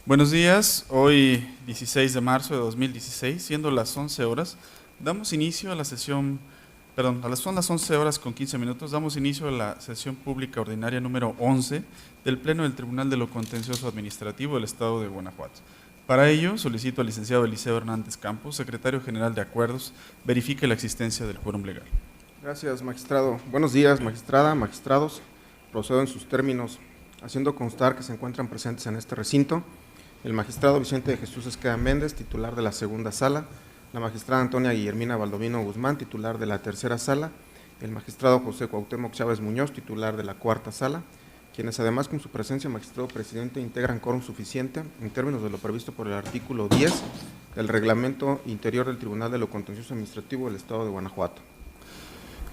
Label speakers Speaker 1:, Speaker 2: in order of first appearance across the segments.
Speaker 1: Buenos días, hoy 16 de marzo de 2016, siendo las 11 horas, damos inicio a la sesión, son las 11 horas con 15 minutos, damos inicio a la sesión pública ordinaria número 11 del Pleno del Tribunal de lo Contencioso Administrativo del Estado de Guanajuato. Para ello, solicito al licenciado Eliseo Hernández Campos, secretario general de Acuerdos, verifique la existencia del quórum legal.
Speaker 2: Gracias, magistrado. Buenos días, magistrada, magistrados. Procedo en sus términos, haciendo constar que se encuentran presentes en este recinto el magistrado Vicente de Jesús Esqueda Méndez, titular de la segunda sala, la magistrada Antonia Guillermina Valdomino Guzmán, titular de la tercera sala, el magistrado José Cuauhtémoc Chávez Muñoz, titular de la cuarta sala, quienes además con su presencia, magistrado presidente, integran quórum suficiente en términos de lo previsto por el artículo 10 del Reglamento Interior del Tribunal de lo Contencioso Administrativo del Estado de Guanajuato.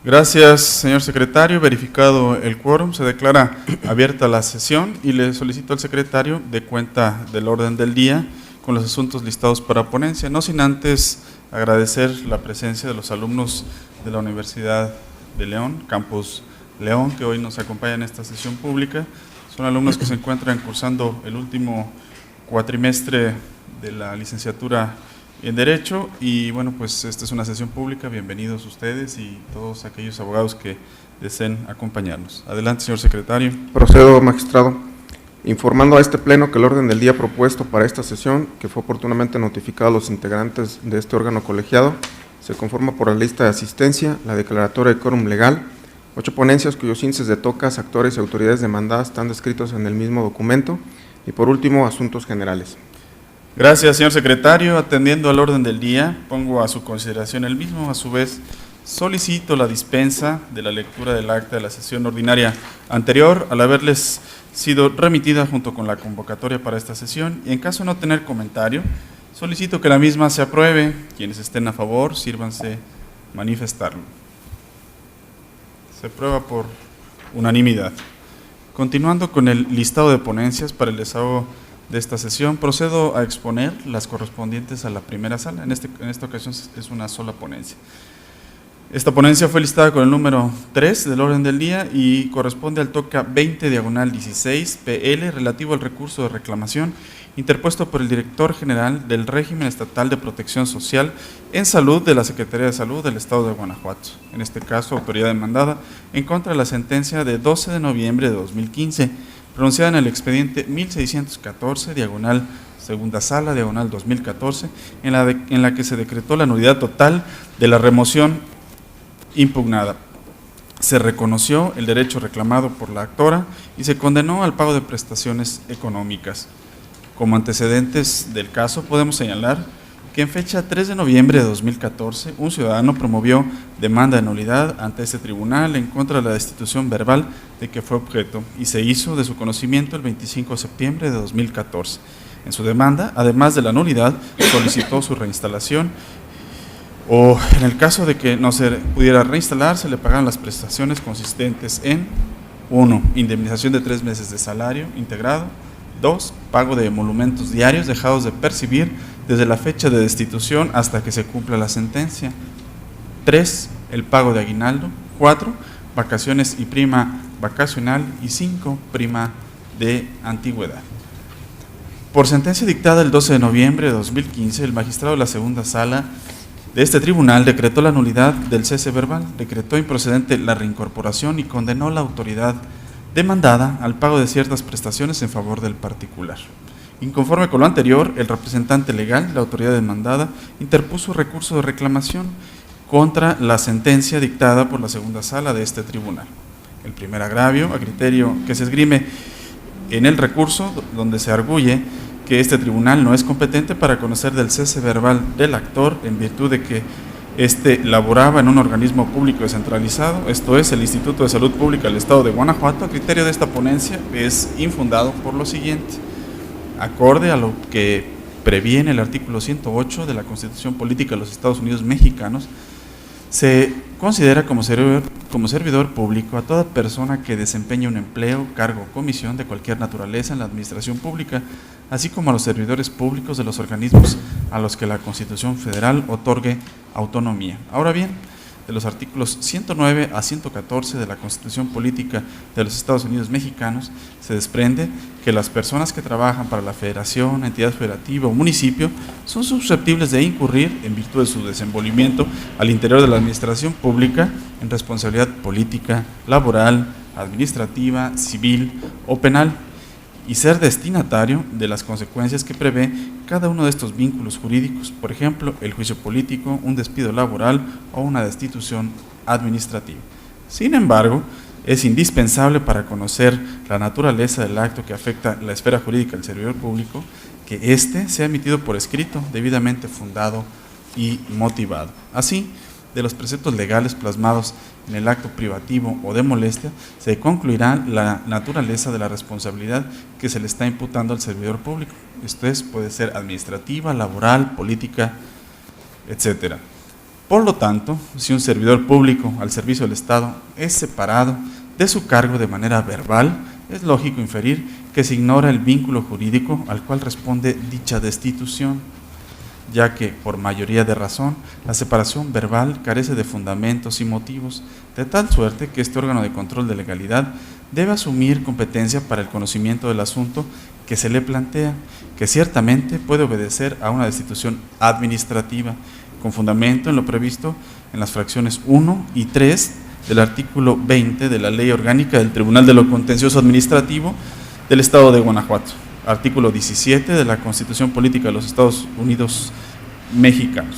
Speaker 1: Gracias, señor secretario. Verificado el quórum, se declara abierta la sesión y le solicito al secretario dé cuenta del orden del día con los asuntos listados para ponencia, no sin antes agradecer la presencia de los alumnos de la Universidad de León, Campus León, que hoy nos acompañan en esta sesión pública. Son alumnos que se encuentran cursando el último cuatrimestre de la licenciatura en Derecho y bueno, pues esta es una sesión pública, bienvenidos ustedes y todos aquellos abogados que deseen acompañarnos. Adelante, señor secretario.
Speaker 2: Procedo, magistrado, informando a este pleno que el orden del día propuesto para esta sesión, que fue oportunamente notificado a los integrantes de este órgano colegiado, se conforma por la lista de asistencia, la declaratoria de quórum legal, 8 ponencias cuyos índices de tocas, actores y autoridades demandadas están descritos en el mismo documento y por último, asuntos generales.
Speaker 1: Gracias, señor secretario. Atendiendo al orden del día, pongo a su consideración el mismo. A su vez, solicito la dispensa de la lectura del acta de la sesión ordinaria anterior, al haberles sido remitida junto con la convocatoria para esta sesión, y en caso de no tener comentario, solicito que la misma se apruebe. Quienes estén a favor, sírvanse manifestarlo. Se aprueba por unanimidad. Continuando con el listado de ponencias para el desahogo de esta sesión, procedo a exponer las correspondientes a la primera sala. En esta ocasión es una sola ponencia. Esta ponencia fue listada con el número 3 del orden del día y corresponde al toca 20/16 PL relativo al recurso de reclamación interpuesto por el director general del régimen estatal de protección social en salud de la Secretaría de Salud del Estado de Guanajuato, en este caso autoridad demandada, en contra de la sentencia de 12 de noviembre de 2015, pronunciada en el expediente 1614, diagonal segunda sala, diagonal 2014, en la que se decretó la nulidad total de la remoción impugnada. Se reconoció el derecho reclamado por la actora y se condenó al pago de prestaciones económicas. Como antecedentes del caso, podemos señalar que en fecha 3 de noviembre de 2014, un ciudadano promovió demanda de nulidad ante este tribunal en contra de la destitución verbal de que fue objeto y se hizo de su conocimiento el 25 de septiembre de 2014. En su demanda, además de la nulidad, solicitó su reinstalación o, en el caso de que no se pudiera reinstalar, se le pagaran las prestaciones consistentes en 1. Indemnización de 3 meses de salario integrado. 2. Pago de emolumentos diarios dejados de percibir desde la fecha de destitución hasta que se cumpla la sentencia. 3. El pago de aguinaldo. 4. Vacaciones y prima vacacional. Y 5. Prima de antigüedad. Por sentencia dictada el 12 de noviembre de 2015, el magistrado de la segunda sala de este tribunal decretó la nulidad del cese verbal, decretó improcedente la reincorporación y condenó a la autoridad demandada al pago de ciertas prestaciones en favor del particular. Inconforme con lo anterior, el representante legal, la autoridad demandada, interpuso recurso de reclamación contra la sentencia dictada por la segunda sala de este tribunal. El primer agravio, a criterio que se esgrime en el recurso, donde se arguye que este tribunal no es competente para conocer del cese verbal del actor en virtud de que éste laboraba en un organismo público descentralizado, esto es, el Instituto de Salud Pública del Estado de Guanajuato. A criterio de esta ponencia es infundado por lo siguiente. Acorde a lo que previene el artículo 108 de la Constitución Política de los Estados Unidos Mexicanos, se considera como servidor público a toda persona que desempeñe un empleo, cargo o comisión de cualquier naturaleza en la administración pública, así como a los servidores públicos de los organismos a los que la Constitución Federal otorgue autonomía. Ahora bien, de los artículos 109 a 114 de la Constitución Política de los Estados Unidos Mexicanos, se desprende que las personas que trabajan para la federación, entidad federativa o municipio son susceptibles de incurrir, en virtud de su desenvolvimiento al interior de la administración pública, en responsabilidad política, laboral, administrativa, civil o penal, y ser destinatario de las consecuencias que prevé cada uno de estos vínculos jurídicos, por ejemplo, el juicio político, un despido laboral o una destitución administrativa. Sin embargo, es indispensable para conocer la naturaleza del acto que afecta la esfera jurídica del servidor público que éste sea emitido por escrito, debidamente fundado y motivado. Así, de los preceptos legales plasmados en el acto privativo o de molestia, se concluirá la naturaleza de la responsabilidad que se le está imputando al servidor público. Esto es, puede ser administrativa, laboral, política, etc. Por lo tanto, si un servidor público al servicio del Estado es separado de su cargo de manera verbal, es lógico inferir que se ignora el vínculo jurídico al cual responde dicha destitución, ya que, por mayoría de razón, la separación verbal carece de fundamentos y motivos, de tal suerte que este órgano de control de legalidad debe asumir competencia para el conocimiento del asunto que se le plantea, que ciertamente puede obedecer a una destitución administrativa, con fundamento en lo previsto en las fracciones 1 y 3 del artículo 20 de la Ley Orgánica del Tribunal de lo Contencioso Administrativo del Estado de Guanajuato, artículo 17 de la Constitución Política de los Estados Unidos Mexicanos.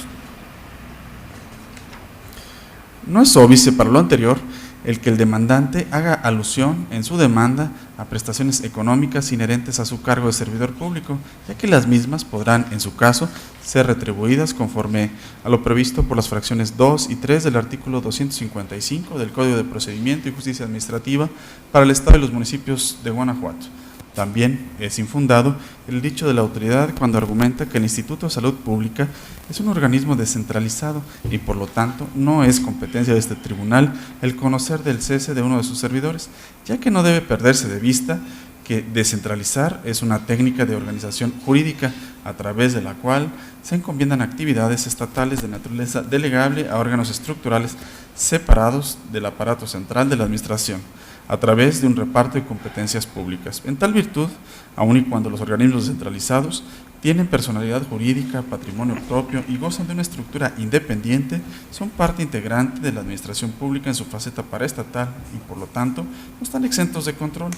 Speaker 1: No es óbice para lo anterior el que el demandante haga alusión en su demanda a prestaciones económicas inherentes a su cargo de servidor público, ya que las mismas podrán, en su caso, ser retribuidas conforme a lo previsto por las fracciones 2 y 3 del artículo 255 del Código de Procedimiento y Justicia Administrativa para el Estado y los municipios de Guanajuato. También es infundado el dicho de la autoridad cuando argumenta que el Instituto de Salud Pública es un organismo descentralizado y por lo tanto no es competencia de este tribunal el conocer del cese de uno de sus servidores, ya que no debe perderse de vista que descentralizar es una técnica de organización jurídica a través de la cual se encomiendan actividades estatales de naturaleza delegable a órganos estructurales separados del aparato central de la administración, a través de un reparto de competencias públicas. En tal virtud, aun y cuando los organismos descentralizados tienen personalidad jurídica, patrimonio propio y gozan de una estructura independiente, son parte integrante de la administración pública en su faceta paraestatal y, por lo tanto, no están exentos de control.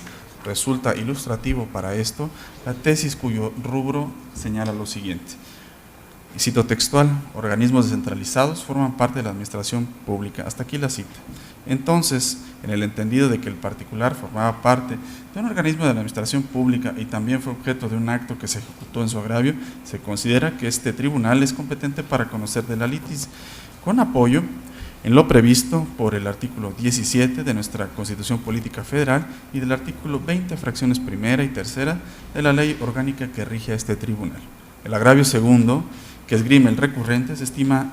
Speaker 1: Resulta ilustrativo para esto la tesis cuyo rubro señala lo siguiente. Y cito textual: organismos descentralizados forman parte de la administración pública. Hasta aquí la cita. Entonces, en el entendido de que el particular formaba parte de un organismo de la administración pública y también fue objeto de un acto que se ejecutó en su agravio, se considera que este tribunal es competente para conocer de la litis, con apoyo en lo previsto por el artículo 17 de nuestra Constitución Política Federal y del artículo 20, fracciones primera y tercera de la Ley Orgánica que rige a este tribunal. El agravio segundo que esgrime el recurrente se estima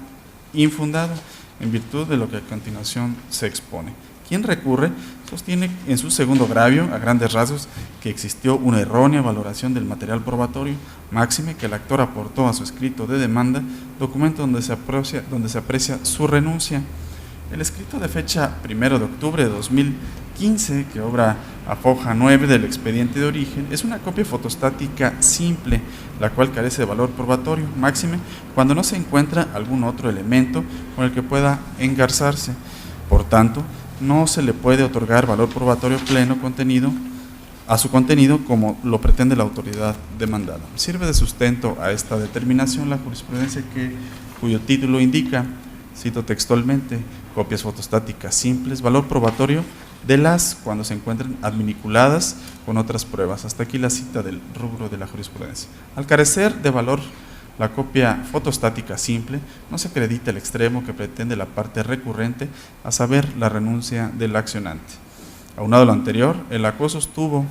Speaker 1: infundado en virtud de lo que a continuación se expone. Quien recurre sostiene en su segundo agravio, a grandes rasgos, que existió una errónea valoración del material probatorio, máxime que el actor aportó a su escrito de demanda, documento donde se aprecia su renuncia. El escrito de fecha 1 de octubre de 2015, que obra a foja 9 del expediente de origen, es una copia fotostática simple, la cual carece de valor probatorio, máxime cuando no se encuentra algún otro elemento con el que pueda engarzarse. Por tanto, no se le puede otorgar valor probatorio pleno a su contenido como lo pretende la autoridad demandada. Sirve de sustento a esta determinación la jurisprudencia cuyo título indica, cito textualmente, copias fotostáticas simples, valor probatorio de las cuando se encuentren adminiculadas con otras pruebas. Hasta aquí la cita del rubro de la jurisprudencia. Al carecer de valor la copia fotostática simple, no se acredita el extremo que pretende la parte recurrente, a saber, la renuncia del accionante. Aunado a lo anterior, el acusado sostuvo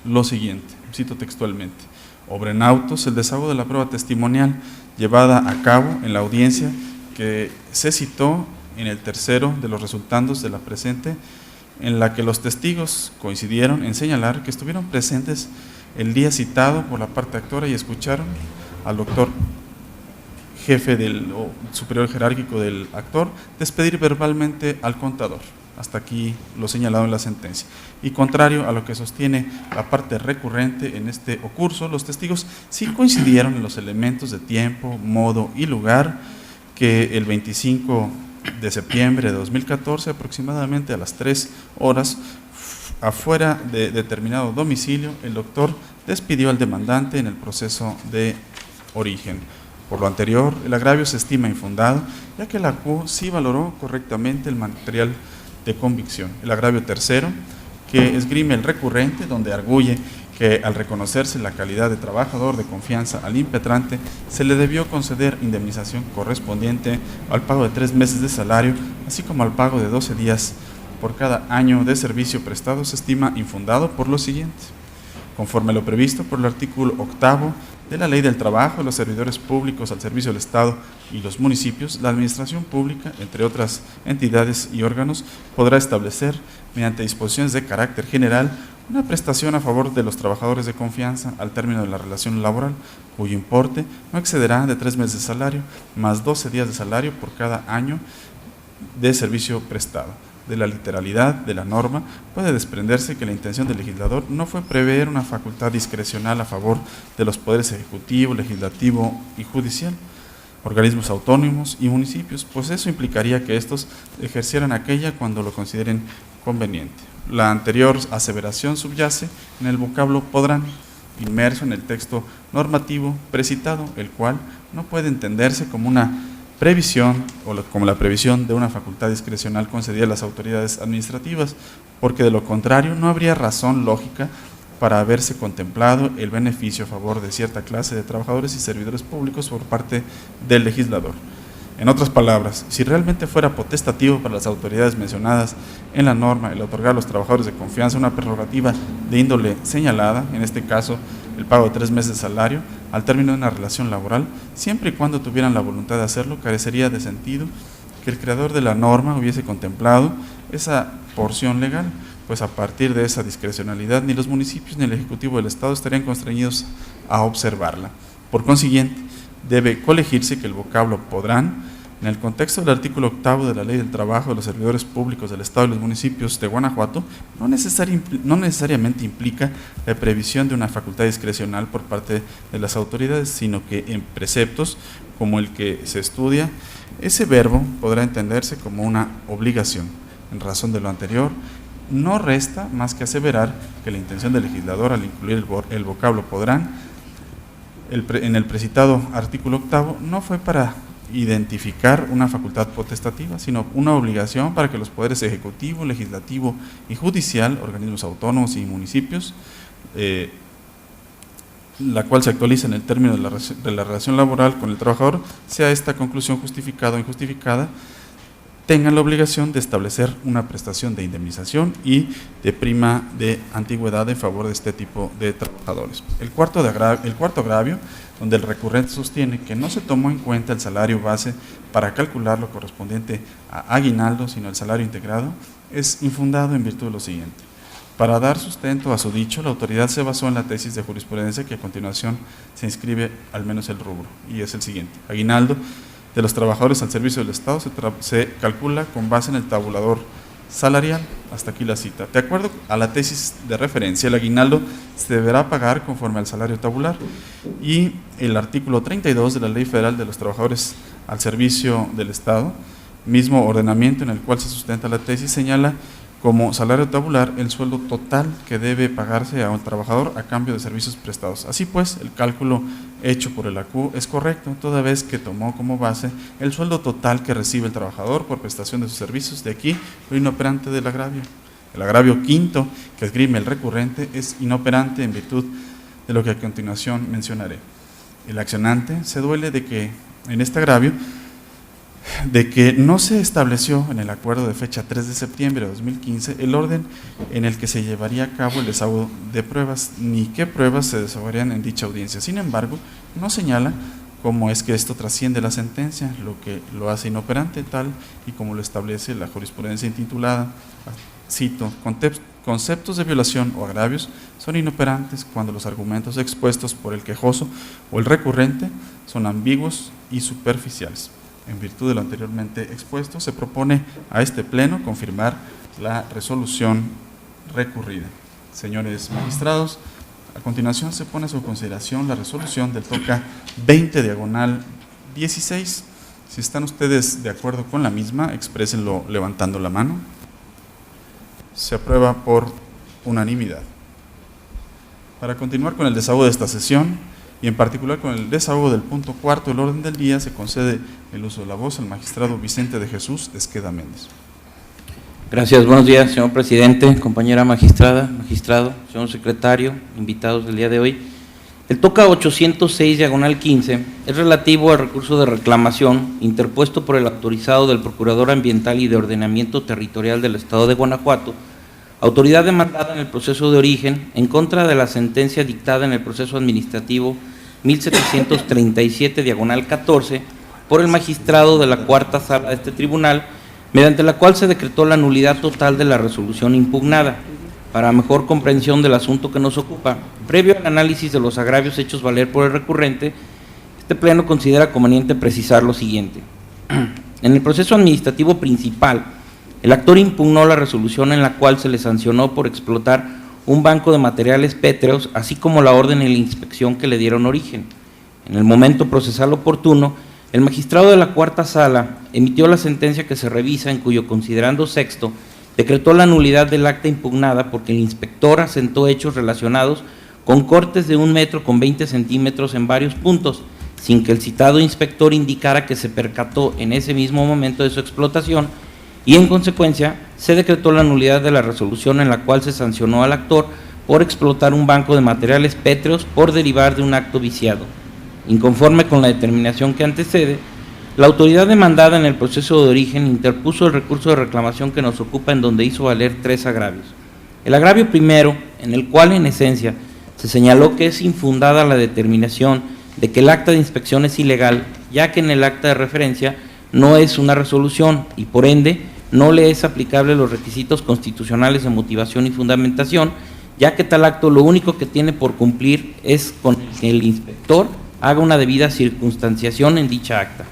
Speaker 1: lo siguiente, cito textualmente: obra en autos el desahogo de la prueba testimonial llevada a cabo en la audiencia que se citó en el tercero de los resultandos de la presente, en la que los testigos coincidieron en señalar que estuvieron presentes el día citado por la parte actora y escucharon al doctor jefe o superior jerárquico del actor despedir verbalmente al contador. Hasta aquí lo señalado en la sentencia. Y contrario a lo que sostiene la parte recurrente en este ocurso, los testigos sí coincidieron en los elementos de tiempo, modo y lugar que el 25 de septiembre de 2014, aproximadamente a las 3 horas, afuera de determinado domicilio, el doctor despidió al demandante en el proceso de origen. Por lo anterior, el agravio se estima infundado, ya que la CU sí valoró correctamente el material de convicción. El agravio tercero, que esgrime el recurrente, donde arguye que al reconocerse la calidad de trabajador de confianza al impetrante, se le debió conceder indemnización correspondiente al pago de 3 meses de salario, así como al pago de 12 días por cada año de servicio prestado, se estima infundado por lo siguiente. Conforme a lo previsto por el artículo 8º de la Ley del Trabajo de los servidores públicos al servicio del Estado y los municipios, la administración pública, entre otras entidades y órganos, podrá establecer, mediante disposiciones de carácter general, una prestación a favor de los trabajadores de confianza al término de la relación laboral, cuyo importe no excederá de 3 meses de salario, más 12 días de salario por cada año de servicio prestado. De la literalidad de la norma puede desprenderse que la intención del legislador no fue prever una facultad discrecional a favor de los poderes ejecutivo, legislativo y judicial, organismos autónomos y municipios, pues eso implicaría que estos ejercieran aquella cuando lo consideren conveniente. La anterior aseveración subyace en el vocablo podrán, inmerso en el texto normativo precitado, el cual no puede entenderse como una previsión o como la previsión de una facultad discrecional concedida a las autoridades administrativas, porque de lo contrario no habría razón lógica para haberse contemplado el beneficio a favor de cierta clase de trabajadores y servidores públicos por parte del legislador. En otras palabras, si realmente fuera potestativo para las autoridades mencionadas en la norma el otorgar a los trabajadores de confianza una prerrogativa de índole señalada, en este caso el pago de 3 meses de salario, al término de una relación laboral, siempre y cuando tuvieran la voluntad de hacerlo, carecería de sentido que el creador de la norma hubiese contemplado esa porción legal, pues a partir de esa discrecionalidad ni los municipios ni el Ejecutivo del Estado estarían constreñidos a observarla. Por consiguiente, debe colegirse que el vocablo podrán, en el contexto del artículo 8º de la Ley del Trabajo de los servidores públicos del Estado y los municipios de Guanajuato, no necesariamente implica la previsión de una facultad discrecional por parte de las autoridades, sino que en preceptos como el que se estudia, ese verbo podrá entenderse como una obligación. En razón de lo anterior, no resta más que aseverar que la intención del legislador al incluir el vocablo podrán en el precitado artículo 8º no fue para identificar una facultad potestativa, sino una obligación para que los poderes ejecutivo, legislativo y judicial, organismos autónomos y municipios, la cual se actualiza en el término de la relación laboral con el trabajador, sea esta conclusión justificada o injustificada, tengan la obligación de establecer una prestación de indemnización y de prima de antigüedad en favor de este tipo de trabajadores. El cuarto agravio, donde el recurrente sostiene que no se tomó en cuenta el salario base para calcular lo correspondiente a aguinaldo, sino el salario integrado, es infundado en virtud de lo siguiente. Para dar sustento a su dicho, la autoridad se basó en la tesis de jurisprudencia que a continuación se inscribe al menos el rubro, y es el siguiente. Aguinaldo de los trabajadores al servicio del Estado se calcula con base en el tabulador salarial. Hasta aquí la cita. De acuerdo a la tesis de referencia, el aguinaldo se deberá pagar conforme al salario tabular, y el artículo 32 de la Ley Federal de los Trabajadores al Servicio del Estado, mismo ordenamiento en el cual se sustenta la tesis, señala como salario tabular el sueldo total que debe pagarse a un trabajador a cambio de servicios prestados. Así pues, el cálculo hecho por el ACU es correcto, toda vez que tomó como base el sueldo total que recibe el trabajador por prestación de sus servicios. De aquí lo inoperante del agravio. El agravio quinto que esgrime el recurrente es inoperante en virtud de lo que a continuación mencionaré. El accionante se duele de que en este agravio de que no se estableció en el acuerdo de fecha 3 de septiembre de 2015 el orden en el que se llevaría a cabo el desahogo de pruebas, ni qué pruebas se desahogarían en dicha audiencia. Sin embargo, no señala cómo es que esto trasciende la sentencia, lo que lo hace inoperante, tal y como lo establece la jurisprudencia intitulada, cito, conceptos de violación o agravios son inoperantes cuando los argumentos expuestos por el quejoso o el recurrente son ambiguos y superficiales. En virtud de lo anteriormente expuesto, se propone a este Pleno confirmar la resolución recurrida. Señores magistrados, a continuación se pone a su consideración la resolución del TOCA 20/16. Si están ustedes de acuerdo con la misma, exprésenlo levantando la mano. Se aprueba por unanimidad. Para continuar con el desahogo de esta sesión, y en particular con el desahogo del punto cuarto del orden del día, se concede el uso de la voz al magistrado Vicente de Jesús Esqueda Méndez.
Speaker 3: Gracias, buenos días, señor presidente, compañera magistrada, magistrado, señor secretario, invitados del día de hoy. El TOCA 806/15 es relativo al recurso de reclamación interpuesto por el autorizado del Procurador Ambiental y de Ordenamiento Territorial del Estado de Guanajuato, autoridad demandada en el proceso de origen, en contra de la sentencia dictada en el proceso administrativo 1737/14 por el magistrado de la cuarta sala de este tribunal, mediante la cual se decretó la nulidad total de la resolución impugnada. Para mejor comprensión del asunto que nos ocupa, previo al análisis de los agravios hechos valer por el recurrente, este Pleno considera conveniente precisar lo siguiente. En el proceso administrativo principal, el actor impugnó la resolución en la cual se le sancionó por explotar un banco de materiales pétreos, así como la orden y la inspección que le dieron origen. En el momento procesal oportuno, el magistrado de la cuarta sala emitió la sentencia que se revisa, en cuyo considerando sexto decretó la nulidad del acta impugnada porque el inspector asentó hechos relacionados con cortes de 1 metro con 20 centímetros en varios puntos, sin que el citado inspector indicara que se percató en ese mismo momento de su explotación, y en consecuencia se decretó la nulidad de la resolución en la cual se sancionó al actor por explotar un banco de materiales pétreos por derivar de un acto viciado. Inconforme con la determinación que antecede, la autoridad demandada en el proceso de origen interpuso el recurso de reclamación que nos ocupa, en donde hizo valer 3 agravios. El agravio primero, en el cual en esencia se señaló que es infundada la determinación de que el acta de inspección es ilegal, ya que en el acta de referencia no es una resolución y por ende no le es aplicable los requisitos constitucionales de motivación y fundamentación, ya que tal acto lo único que tiene por cumplir es con que el inspector haga una debida circunstanciación en dicha acta.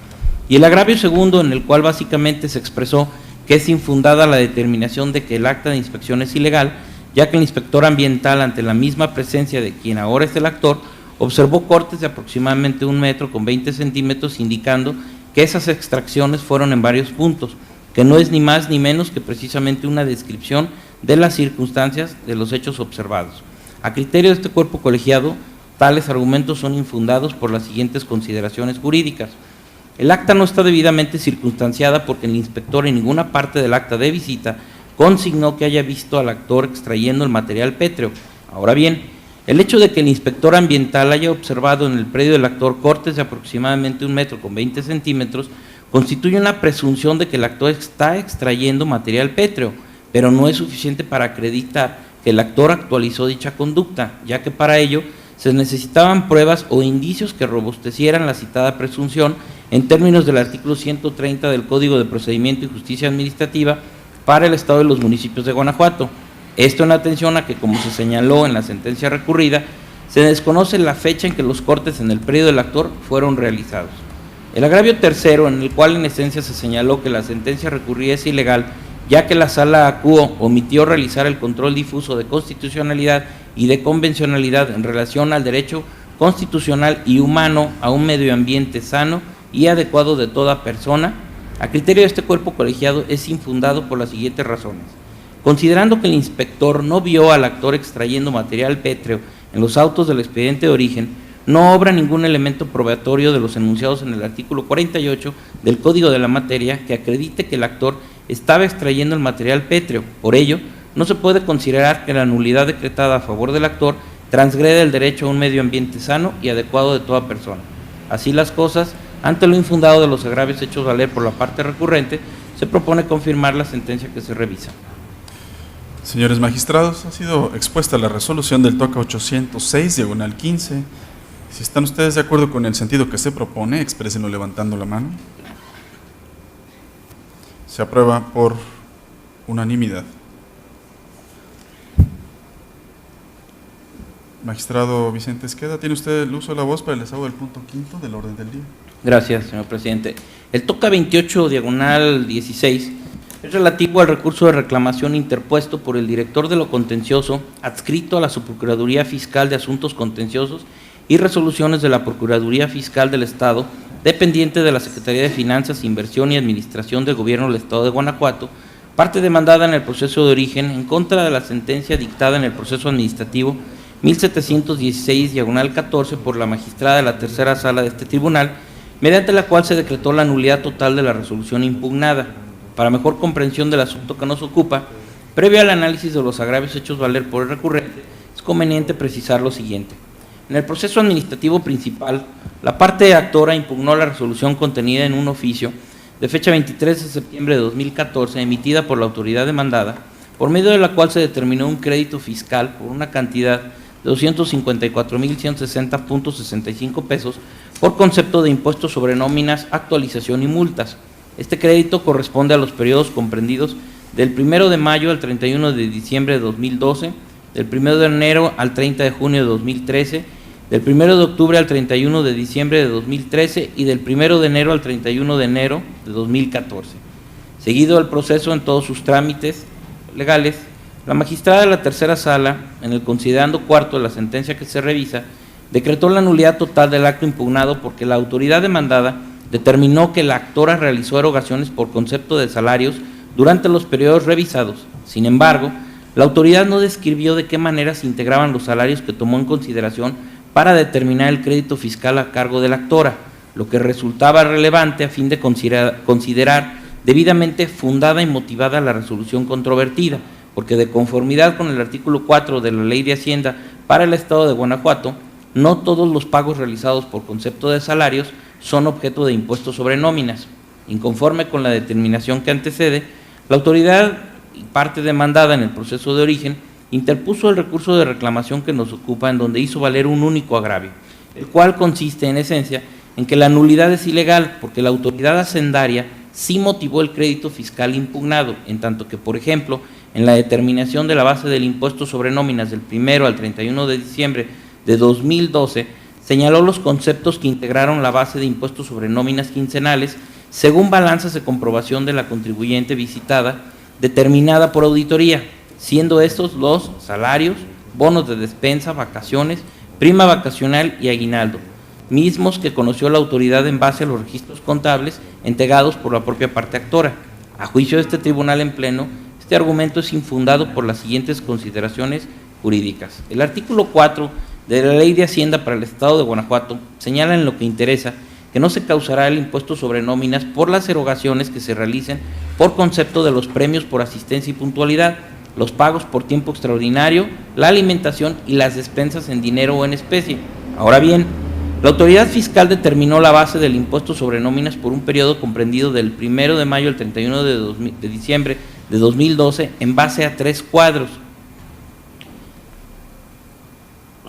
Speaker 3: Y el agravio segundo, en el cual básicamente se expresó que es infundada la determinación de que el acta de inspección es ilegal, ya que el inspector ambiental, ante la misma presencia de quien ahora es el actor, observó cortes de aproximadamente 1 metro con 20 centímetros, indicando que esas extracciones fueron en varios puntos, que no es ni más ni menos que precisamente una descripción de las circunstancias de los hechos observados. A criterio de este cuerpo colegiado, tales argumentos son infundados por las siguientes consideraciones jurídicas. El acta no está debidamente circunstanciada porque el inspector en ninguna parte del acta de visita consignó que haya visto al actor extrayendo el material pétreo. Ahora bien, el hecho de que el inspector ambiental haya observado en el predio del actor cortes de aproximadamente 1 metro con 20 centímetros constituye una presunción de que el actor está extrayendo material pétreo, pero no es suficiente para acreditar que el actor actualizó dicha conducta, ya que para ello se necesitaban pruebas o indicios que robustecieran la citada presunción en términos del artículo 130 del Código de Procedimiento y Justicia Administrativa para el Estado de los municipios de Guanajuato. Esto en atención a que, como se señaló en la sentencia recurrida, se desconoce la fecha en que los cortes en el predio del actor fueron realizados. El agravio tercero, en el cual en esencia se señaló que la sentencia recurrida es ilegal, ya que la Sala ACUO omitió realizar el control difuso de constitucionalidad y de convencionalidad en relación al derecho constitucional y humano a un medio ambiente sano y adecuado de toda persona, a criterio de este cuerpo colegiado es infundado por las siguientes razones. Considerando que el inspector no vio al actor extrayendo material pétreo en los autos del expediente de origen, no obra ningún elemento probatorio de los enunciados en el artículo 48 del Código de la Materia que acredite que el actor estaba extrayendo el material pétreo. Por ello, no se puede considerar que la nulidad decretada a favor del actor transgrede el derecho a un medio ambiente sano y adecuado de toda persona. Así las cosas, ante lo infundado de los agravios hechos valer por la parte recurrente, se propone confirmar la sentencia que se revisa.
Speaker 1: Señores magistrados, ha sido expuesta la resolución del TOCA 806/15. Si están ustedes de acuerdo con el sentido que se propone, exprésenlo levantando la mano. Se aprueba por unanimidad. Magistrado Vicente Esqueda, tiene usted el uso de la voz para el desahogo del punto 5 del orden del día.
Speaker 3: Gracias, señor presidente. El TOCA 28/16 es relativo al recurso de reclamación interpuesto por el director de lo contencioso adscrito a la Subprocuraduría Fiscal de Asuntos Contenciosos y Resoluciones de la Procuraduría Fiscal del Estado, dependiente de la Secretaría de Finanzas, Inversión y Administración del Gobierno del Estado de Guanajuato, parte demandada en el proceso de origen en contra de la sentencia dictada en el proceso administrativo 1716/14 por la magistrada de la tercera sala de este tribunal, mediante la cual se decretó la nulidad total de la resolución impugnada. Para mejor comprensión del asunto que nos ocupa, previo al análisis de los agravios hechos valer por el recurrente, es conveniente precisar lo siguiente. En el proceso administrativo principal, la parte actora impugnó la resolución contenida en un oficio de fecha 23 de septiembre de 2014, emitida por la autoridad demandada, por medio de la cual se determinó un crédito fiscal por una cantidad de 254.160.65 pesos por concepto de impuestos sobre nóminas, actualización y multas. Este crédito corresponde a los periodos comprendidos del 1 de mayo al 31 de diciembre de 2012, del 1 de enero al 30 de junio de 2013, del 1 de octubre al 31 de diciembre de 2013 y del 1 de enero al 31 de enero de 2014. Seguido el proceso en todos sus trámites legales, la magistrada de la tercera sala, en el considerando cuarto de la sentencia que se revisa, decretó la nulidad total del acto impugnado porque la autoridad demandada determinó que la actora realizó erogaciones por concepto de salarios durante los periodos revisados. Sin embargo, la autoridad no describió de qué manera se integraban los salarios que tomó en consideración para determinar el crédito fiscal a cargo de la actora, lo que resultaba relevante a fin de considerar debidamente fundada y motivada la resolución controvertida, porque de conformidad con el artículo 4 de la Ley de Hacienda para el Estado de Guanajuato, no todos los pagos realizados por concepto de salarios son objeto de impuestos sobre nóminas. Inconforme con la determinación que antecede, la autoridad y parte demandada en el proceso de origen interpuso el recurso de reclamación que nos ocupa, en donde hizo valer un único agravio, el cual consiste en esencia en que la nulidad es ilegal porque la autoridad hacendaria sí motivó el crédito fiscal impugnado, en tanto que, por ejemplo, en la determinación de la base del impuesto sobre nóminas del 1 al 31 de diciembre de 2012, señaló los conceptos que integraron la base de impuestos sobre nóminas quincenales según balanzas de comprobación de la contribuyente visitada determinada por auditoría, siendo estos los salarios, bonos de despensa, vacaciones, prima vacacional y aguinaldo, mismos que conoció la autoridad en base a los registros contables entregados por la propia parte actora. A juicio de este tribunal en pleno, este argumento es infundado por las siguientes consideraciones jurídicas. El artículo 4 de la Ley de Hacienda para el Estado de Guanajuato señala en lo que interesa que no se causará el impuesto sobre nóminas por las erogaciones que se realicen por concepto de los premios por asistencia y puntualidad, los pagos por tiempo extraordinario, la alimentación y las despensas en dinero o en especie. Ahora bien, la autoridad fiscal determinó la base del impuesto sobre nóminas por un periodo comprendido del 1 de mayo al 31 de diciembre de 2012 en base a 3 cuadros.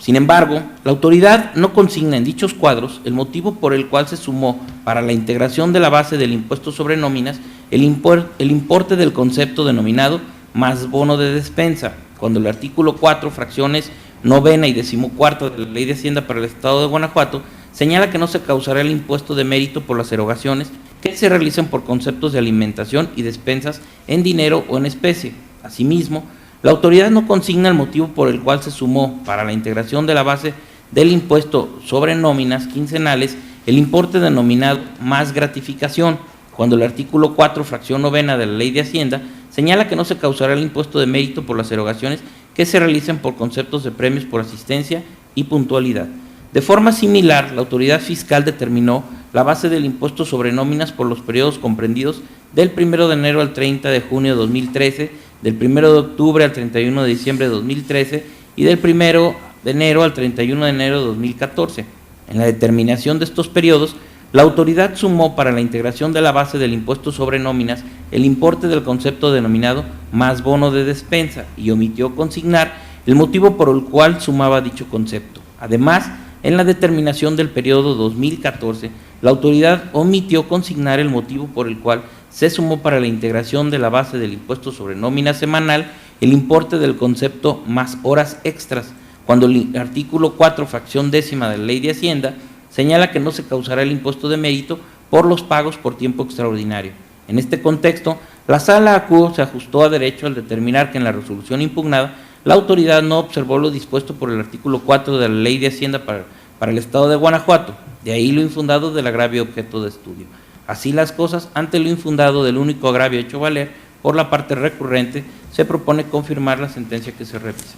Speaker 3: Sin embargo, la autoridad no consigna en dichos cuadros el motivo por el cual se sumó para la integración de la base del impuesto sobre nóminas el importe del concepto denominado más bono de despensa, cuando el artículo 4, fracciones 9ª y 14ª de la Ley de Hacienda para el Estado de Guanajuato señala que no se causará el impuesto de mérito por las erogaciones que se realicen por conceptos de alimentación y despensas en dinero o en especie. Asimismo, la autoridad no consigna el motivo por el cual se sumó para la integración de la base del impuesto sobre nóminas quincenales el importe denominado más gratificación, cuando el artículo 4, fracción 9ª de la Ley de Hacienda señala que no se causará el impuesto de mérito por las erogaciones que se realicen por conceptos de premios por asistencia y puntualidad. De forma similar, la autoridad fiscal determinó la base del impuesto sobre nóminas por los periodos comprendidos del 1 de enero al 30 de junio de 2013, del 1 de octubre al 31 de diciembre de 2013 y del 1 de enero al 31 de enero de 2014. En la determinación de estos periodos, la autoridad sumó para la integración de la base del impuesto sobre nóminas el importe del concepto denominado más bono de despensa y omitió consignar el motivo por el cual sumaba dicho concepto. Además, en la determinación del periodo 2014, la autoridad omitió consignar el motivo por el cual se sumó para la integración de la base del impuesto sobre nómina semanal el importe del concepto más horas extras, cuando el artículo 4, fracción décima de la Ley de Hacienda, señala que no se causará el impuesto de mérito por los pagos por tiempo extraordinario. En este contexto, la Sala Acuo se ajustó a derecho al determinar que en la resolución impugnada la autoridad no observó lo dispuesto por el artículo 4 de la Ley de Hacienda para el Estado de Guanajuato, de ahí lo infundado del agravio objeto de estudio. Así las cosas, ante lo infundado del único agravio hecho valer por la parte recurrente, se propone confirmar la sentencia que se revisa.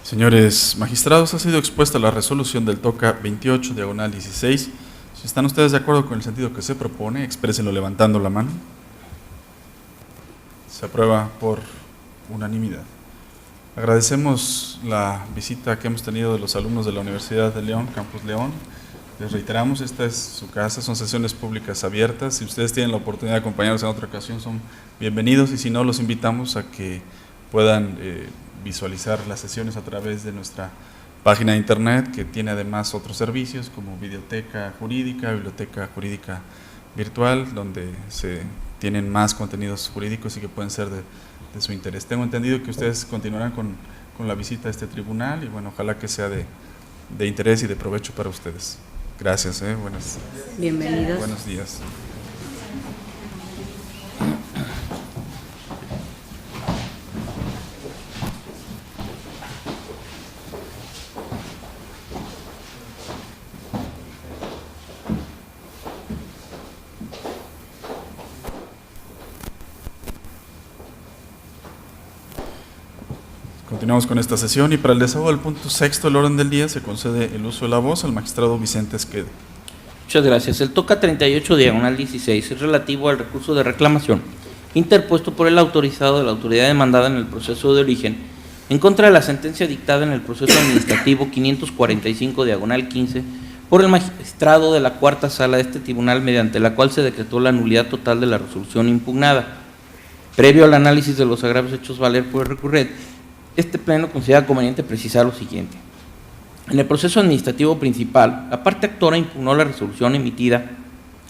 Speaker 1: Señores magistrados, ha sido expuesta la resolución del TOCA 28, diagonal 16. Si están ustedes de acuerdo con el sentido que se propone, exprésenlo levantando la mano. Se aprueba por unanimidad. Agradecemos la visita que hemos tenido de los alumnos de la Universidad de León, Campus León. Les reiteramos, esta es su casa, son sesiones públicas abiertas. Si ustedes tienen la oportunidad de acompañarnos en otra ocasión, son bienvenidos, y si no, los invitamos a que puedan visualizar las sesiones a través de nuestra página de internet, que tiene además otros servicios como biblioteca jurídica virtual, donde se tienen más contenidos jurídicos y que pueden ser de su interés. Tengo entendido que ustedes continuarán con la visita a este tribunal y bueno, ojalá que sea de interés y de provecho para ustedes. Gracias,
Speaker 4: Bienvenidos.
Speaker 1: Buenos días. Continuamos con esta sesión y para el desahogo del punto sexto del orden del día se concede el uso de la voz al magistrado Vicente Esquede.
Speaker 3: Muchas gracias. El TOCA 38, diagonal 16, es relativo al recurso de reclamación interpuesto por el autorizado de la autoridad demandada en el proceso de origen en contra de la sentencia dictada en el proceso administrativo 545, diagonal 15, por el magistrado de la cuarta sala de este tribunal, mediante la cual se decretó la nulidad total de la resolución impugnada. Previo al análisis de los agravios hechos valer por el recurrente, este pleno considera conveniente precisar lo siguiente. En el proceso administrativo principal, la parte actora impugnó la resolución emitida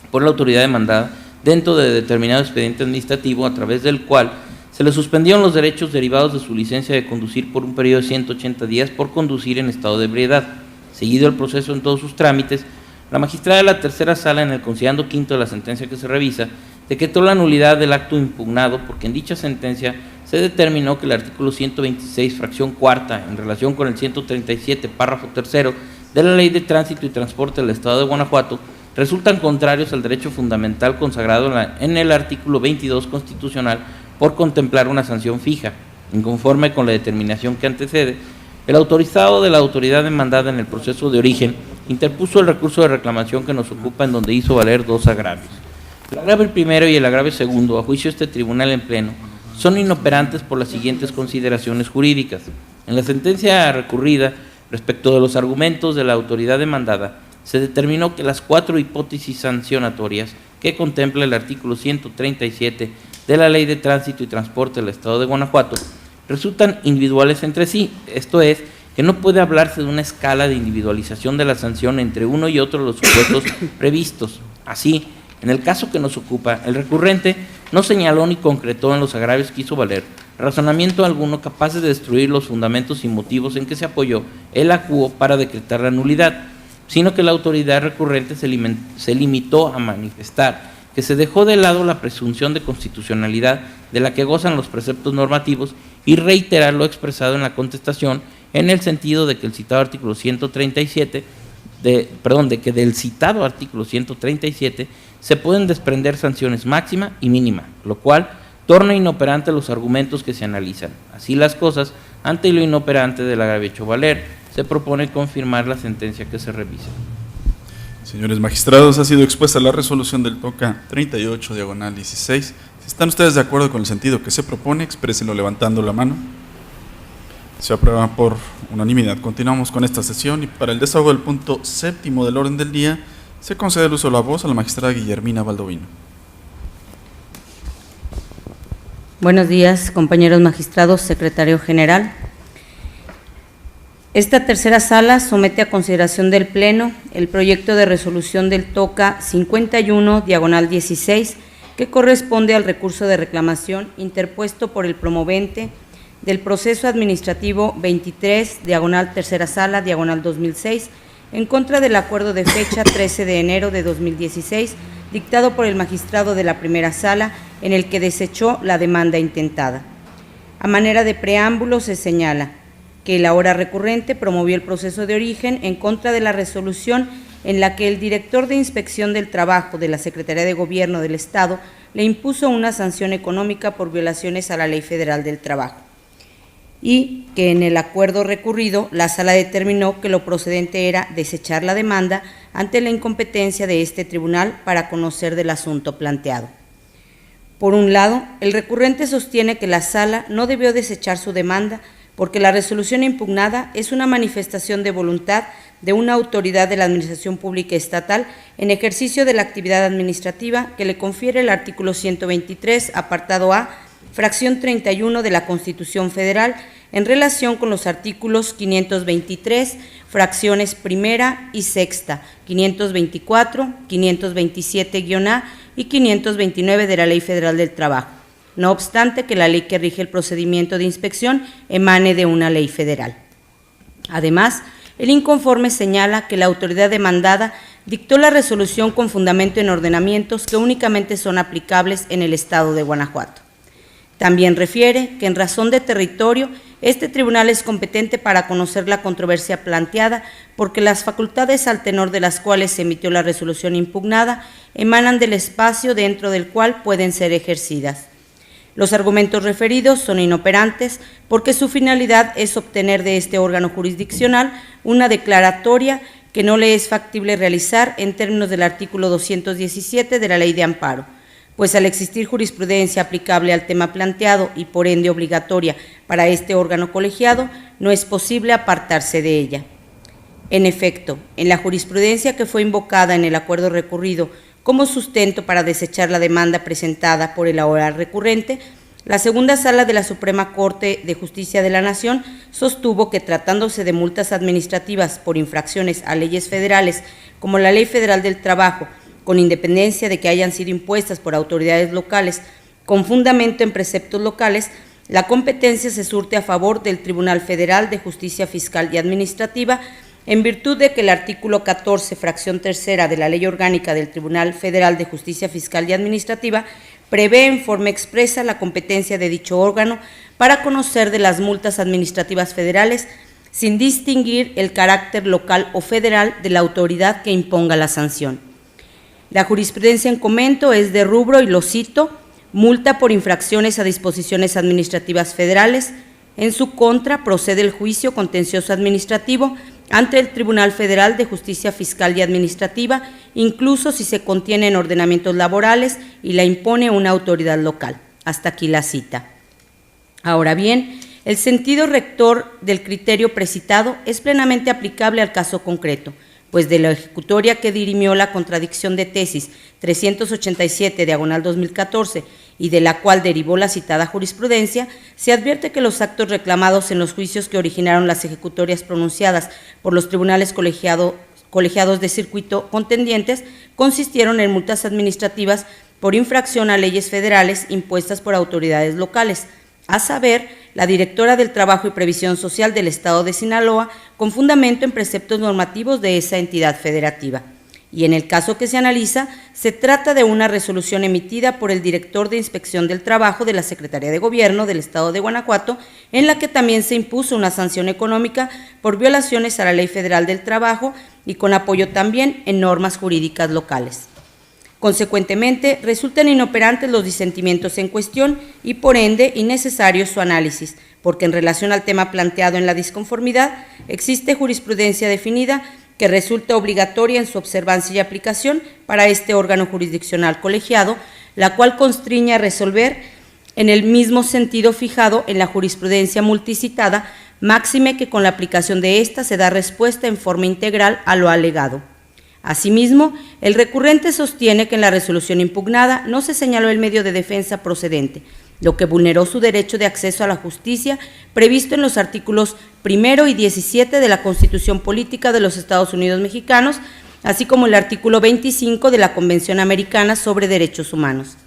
Speaker 3: por la autoridad demandada dentro de determinado expediente administrativo, a través del cual se le suspendieron los derechos derivados de su licencia de conducir por un periodo de 180 días por conducir en estado de ebriedad. Seguido el proceso en todos sus trámites, la magistrada de la tercera sala, en el considerando quinto de la sentencia que se revisa, decretó la nulidad del acto impugnado, porque en dicha sentencia se determinó que el artículo 126, fracción cuarta, en relación con el 137, párrafo tercero, de la Ley de Tránsito y Transporte del Estado de Guanajuato, resultan contrarios al derecho fundamental consagrado en el artículo 22 constitucional por contemplar una sanción fija. Inconforme con la determinación que antecede, el autorizado de la autoridad demandada en el proceso de origen interpuso el recurso de reclamación que nos ocupa, en donde hizo valer dos agravios. El agravio primero y el agravio segundo, a juicio de este tribunal en pleno, son inoperantes por las siguientes consideraciones jurídicas. En la sentencia recurrida, respecto de los argumentos de la autoridad demandada, se determinó que las cuatro hipótesis sancionatorias que contempla el artículo 137 de la Ley de Tránsito y Transporte del Estado de Guanajuato resultan individuales entre sí, esto es, que no puede hablarse de una escala de individualización de la sanción entre uno y otro de los supuestos previstos. Así, en el caso que nos ocupa, el recurrente no señaló ni concretó en los agravios que hizo valer razonamiento alguno capaz de destruir los fundamentos y motivos en que se apoyó el acuo para decretar la nulidad, sino que la autoridad recurrente se limitó a manifestar que se dejó de lado la presunción de constitucionalidad de la que gozan los preceptos normativos y reiterar lo expresado en la contestación, en el sentido de que el citado artículo 137, de que del citado artículo 137 se pueden desprender sanciones máxima y mínima, lo cual torna inoperante los argumentos que se analizan. Así las cosas, ante lo inoperante del agravio hecho valer, se propone confirmar la sentencia que se revisa.
Speaker 1: Señores magistrados, ha sido expuesta la resolución del TOCA 38, diagonal 16. Si están ustedes de acuerdo con el sentido que se propone, exprésenlo levantando la mano. Se aprueba por unanimidad. Continuamos con esta sesión y para el desahogo del punto séptimo del orden del día, se concede el uso de la voz a la magistrada Guillermina Baldovino.
Speaker 4: Buenos días, compañeros magistrados, secretario general. Esta tercera sala somete a consideración del Pleno el proyecto de resolución del TOCA 51, diagonal 16, que corresponde al recurso de reclamación interpuesto por el promovente del proceso administrativo 23, diagonal tercera sala, diagonal 2006, en contra del acuerdo de fecha 13 de enero de 2016, dictado por el magistrado de la primera sala, en el que desechó la demanda intentada. A manera de preámbulo se señala que el ahora recurrente promovió el proceso de origen en contra de la resolución en la que el director de Inspección del Trabajo de la Secretaría de Gobierno del Estado le impuso una sanción económica por violaciones a la Ley Federal del Trabajo, y que en el acuerdo recurrido la sala determinó que lo procedente era desechar la demanda ante la incompetencia de este tribunal para conocer del asunto planteado. Por un lado, el recurrente sostiene que la sala no debió desechar su demanda porque la resolución impugnada es una manifestación de voluntad de una autoridad de la Administración Pública Estatal en ejercicio de la actividad administrativa que le confiere el artículo 123, apartado A, fracción 31 de la Constitución Federal, en relación con los artículos 523, fracciones primera y sexta, 524, 527-A y 529 de la Ley Federal del Trabajo, no obstante que la ley que rige el procedimiento de inspección emane de una ley federal. Además, el inconforme señala que la autoridad demandada dictó la resolución con fundamento en ordenamientos que únicamente son aplicables en el Estado de Guanajuato. También refiere que en razón de territorio, este tribunal es competente para conocer la controversia planteada porque las facultades al tenor de las cuales se emitió la resolución impugnada emanan del espacio dentro del cual pueden ser ejercidas. Los argumentos referidos son inoperantes porque su finalidad es obtener de este órgano jurisdiccional una declaratoria que no le es factible realizar en términos del artículo 217 de la Ley de Amparo, pues al existir jurisprudencia aplicable al tema planteado y por ende obligatoria para este órgano colegiado, no es posible apartarse de ella. En efecto, en la jurisprudencia que fue invocada en el acuerdo recurrido como sustento para desechar la demanda presentada por el ahora recurrente, la segunda sala de la Suprema Corte de Justicia de la Nación sostuvo que tratándose de multas administrativas por infracciones a leyes federales como la Ley Federal del Trabajo, con independencia de que hayan sido impuestas por autoridades locales con fundamento en preceptos locales, la competencia se surte a favor del Tribunal Federal de Justicia Fiscal y Administrativa, en virtud de que el artículo 14, fracción tercera de la Ley Orgánica del Tribunal Federal de Justicia Fiscal y Administrativa prevé en forma expresa la competencia de dicho órgano para conocer de las multas administrativas federales sin distinguir el carácter local o federal de la autoridad que imponga la sanción. La jurisprudencia en comento es de rubro, y lo cito, multa por infracciones a disposiciones administrativas federales. En su contra procede el juicio contencioso administrativo ante el Tribunal Federal de Justicia Fiscal y Administrativa, incluso si se contiene en ordenamientos laborales y la impone una autoridad local. Hasta aquí la cita. Ahora bien, el sentido rector del criterio precitado es plenamente aplicable al caso concreto, pues de la ejecutoria que dirimió la contradicción de tesis 387/2014 y de la cual derivó la citada jurisprudencia, se advierte que los actos reclamados en los juicios que originaron las ejecutorias pronunciadas por los tribunales colegiados de circuito contendientes consistieron en multas administrativas por infracción a leyes federales impuestas por autoridades locales, a saber, la directora del Trabajo y Previsión Social del Estado de Sinaloa, con fundamento en preceptos normativos de esa entidad federativa. Y en el caso que se analiza, se trata de una resolución emitida por el director de Inspección del Trabajo de la Secretaría de Gobierno del Estado de Guanajuato, en la que también se impuso una sanción económica por violaciones a la Ley Federal del Trabajo y con apoyo también en normas jurídicas locales. Consecuentemente, resultan inoperantes los disentimientos en cuestión y, por ende, innecesario su análisis, porque en relación al tema planteado en la disconformidad, existe jurisprudencia definida que resulta obligatoria en su observancia y aplicación para este órgano jurisdiccional colegiado, la cual constriñe a resolver en el mismo sentido fijado en la jurisprudencia multicitada, máxime que con la aplicación de ésta se da respuesta en forma integral a lo alegado. Asimismo, el recurrente sostiene que en la resolución impugnada no se señaló el medio de defensa procedente, lo que vulneró su derecho de acceso a la justicia previsto en los artículos 1 y 17 de la Constitución Política de los Estados Unidos Mexicanos, así como el artículo 25 de la Convención Americana sobre Derechos Humanos.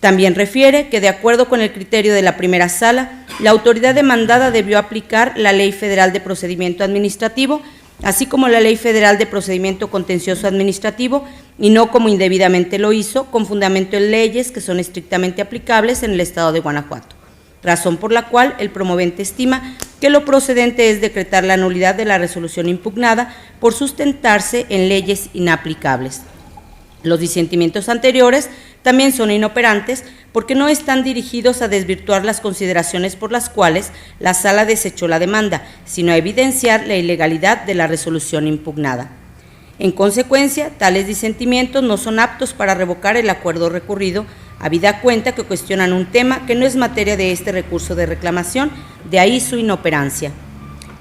Speaker 4: También refiere que, de acuerdo con el criterio de la primera sala, la autoridad demandada debió aplicar la Ley Federal de Procedimiento Administrativo, así como la Ley Federal de Procedimiento Contencioso Administrativo, y no como indebidamente lo hizo, con fundamento en leyes que son estrictamente aplicables en el Estado de Guanajuato, razón por la cual el promovente estima que lo procedente es decretar la nulidad de la resolución impugnada por sustentarse en leyes inaplicables. Los disentimientos anteriores también son inoperantes porque no están dirigidos a desvirtuar las consideraciones por las cuales la sala desechó la demanda, sino a evidenciar la ilegalidad de la resolución impugnada. En consecuencia, tales disentimientos no son aptos para revocar el acuerdo recurrido, habida cuenta que cuestionan un tema que no es materia de este recurso de reclamación, de ahí su inoperancia.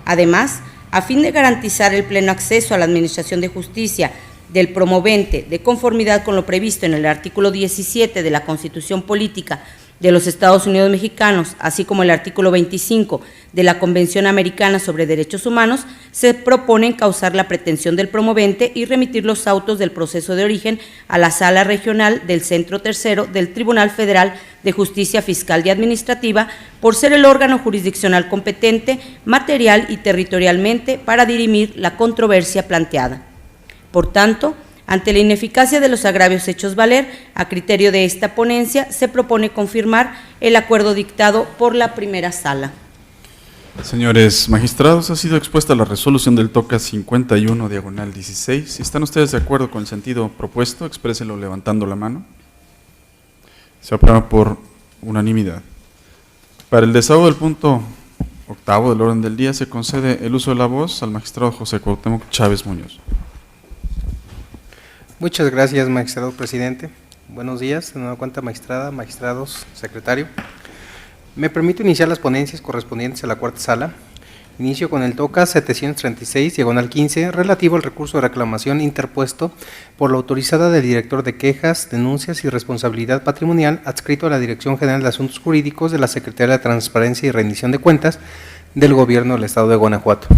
Speaker 4: Además, a fin de garantizar el pleno acceso a la Administración de Justicia del promovente, de conformidad con lo previsto en el artículo 17 de la Constitución Política de los Estados Unidos Mexicanos, así como el artículo 25 de la Convención Americana sobre Derechos Humanos, se propone encauzar la pretensión del promovente y remitir los autos del proceso de origen a la Sala Regional del Centro Tercero del Tribunal Federal de Justicia Fiscal y Administrativa, por ser el órgano jurisdiccional competente, material y territorialmente para dirimir la controversia planteada. Por tanto, ante la ineficacia de los agravios hechos valer, a criterio de esta ponencia, se propone confirmar el acuerdo dictado por la primera sala.
Speaker 1: Señores magistrados, ha sido expuesta la resolución del TOCA 51/16. Si están ustedes de acuerdo con el sentido propuesto, exprésenlo levantando la mano. Se aprueba por unanimidad. Para el desahogo del punto octavo del orden del día, se concede el uso de la voz al magistrado José Cuauhtémoc Chávez Muñoz.
Speaker 5: Muchas gracias, magistrado presidente. Buenos días, de nueva cuenta, magistrada, magistrados, secretario. Me permito iniciar las ponencias correspondientes a la cuarta sala. Inicio con el TOCA 736/15, relativo al recurso de reclamación interpuesto por la autorizada del director de quejas, denuncias y responsabilidad patrimonial adscrito a la Dirección General de Asuntos Jurídicos de la Secretaría de Transparencia y Rendición de Cuentas del Gobierno del Estado de Guanajuato.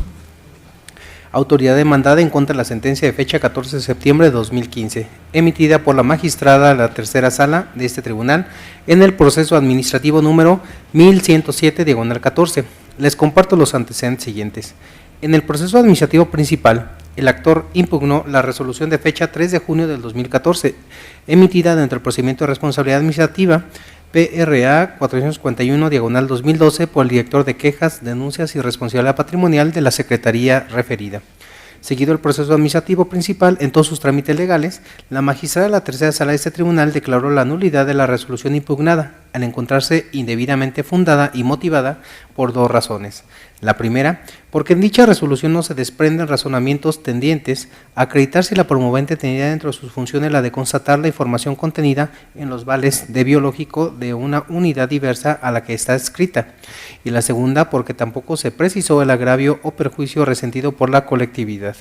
Speaker 5: Autoridad demandada en contra de la sentencia de fecha 14 de septiembre de 2015, emitida por la magistrada de la tercera sala de este tribunal en el proceso administrativo número 1107/14. Les comparto los antecedentes siguientes. En el proceso administrativo principal, el actor impugnó la resolución de fecha 3 de junio del 2014, emitida dentro del procedimiento de responsabilidad administrativa PRA 451/2012 por el director de quejas, denuncias y responsabilidad patrimonial de la Secretaría referida. Seguido el proceso administrativo principal en todos sus trámites legales, la magistrada de la tercera sala de este tribunal declaró la nulidad de la resolución impugnada, al encontrarse indebidamente fundada y motivada por dos razones. La primera, porque en dicha resolución no se desprenden razonamientos tendientes a acreditar si la promovente tenía dentro de sus funciones la de constatar la información contenida en los vales de biológico de una unidad diversa a la que está adscrita. Y la segunda, porque tampoco se precisó el agravio o perjuicio resentido por la colectividad.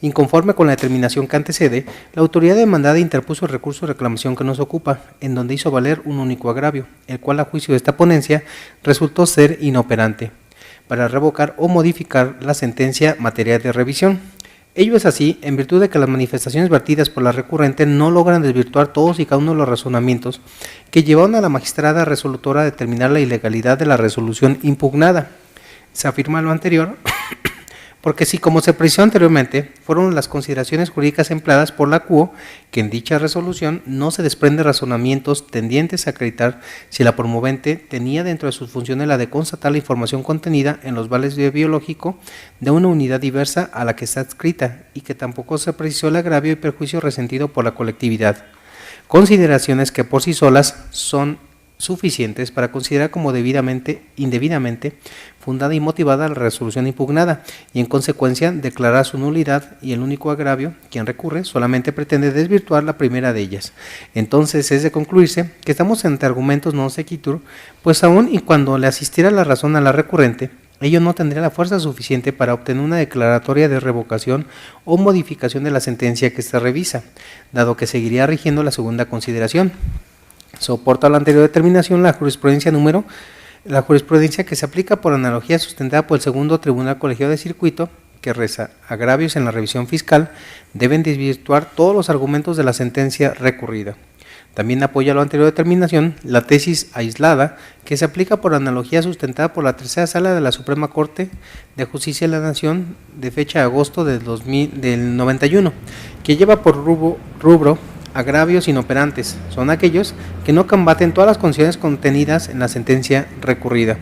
Speaker 5: Inconforme con la determinación que antecede, la autoridad demandada interpuso el recurso de reclamación que nos ocupa, en donde hizo valer un único agravio, el cual a juicio de esta ponencia resultó ser inoperante, para revocar o modificar la sentencia materia de revisión. Ello es así, en virtud de que las manifestaciones vertidas por la recurrente no logran desvirtuar todos y cada uno de los razonamientos que llevaron a la magistrada resolutora a determinar la ilegalidad de la resolución impugnada. Se afirma lo anterior porque si, como se precisó anteriormente, fueron las consideraciones jurídicas empleadas por la CUO, que en dicha resolución no se desprende razonamientos tendientes a acreditar si la promovente tenía dentro de sus funciones la de constatar la información contenida en los vales de biológico de una unidad diversa a la que está adscrita, y que tampoco se precisó el agravio y perjuicio resentido por la colectividad. Consideraciones que por sí solas son suficientes para considerar como indebidamente fundada y motivada la resolución impugnada, y en consecuencia declarar su nulidad, y el único agravio, quien recurre, solamente pretende desvirtuar la primera de ellas. Entonces es de concluirse que estamos ante argumentos non sequitur, pues aun y cuando le asistiera la razón a la recurrente, ello no tendría la fuerza suficiente para obtener una declaratoria de revocación o modificación de la sentencia que se revisa, dado que seguiría rigiendo la segunda consideración. Soporta la anterior determinación la jurisprudencia que se aplica por analogía sustentada por el segundo Tribunal Colegiado de Circuito, que reza: agravios en la revisión fiscal deben desvirtuar todos los argumentos de la sentencia recurrida. También apoya la anterior determinación la tesis aislada que se aplica por analogía sustentada por la tercera sala de la Suprema Corte de Justicia de la Nación de fecha de agosto del 91, que lleva por rubro agravios inoperantes. Son aquellos que no combaten todas las condiciones contenidas en la sentencia recurrida.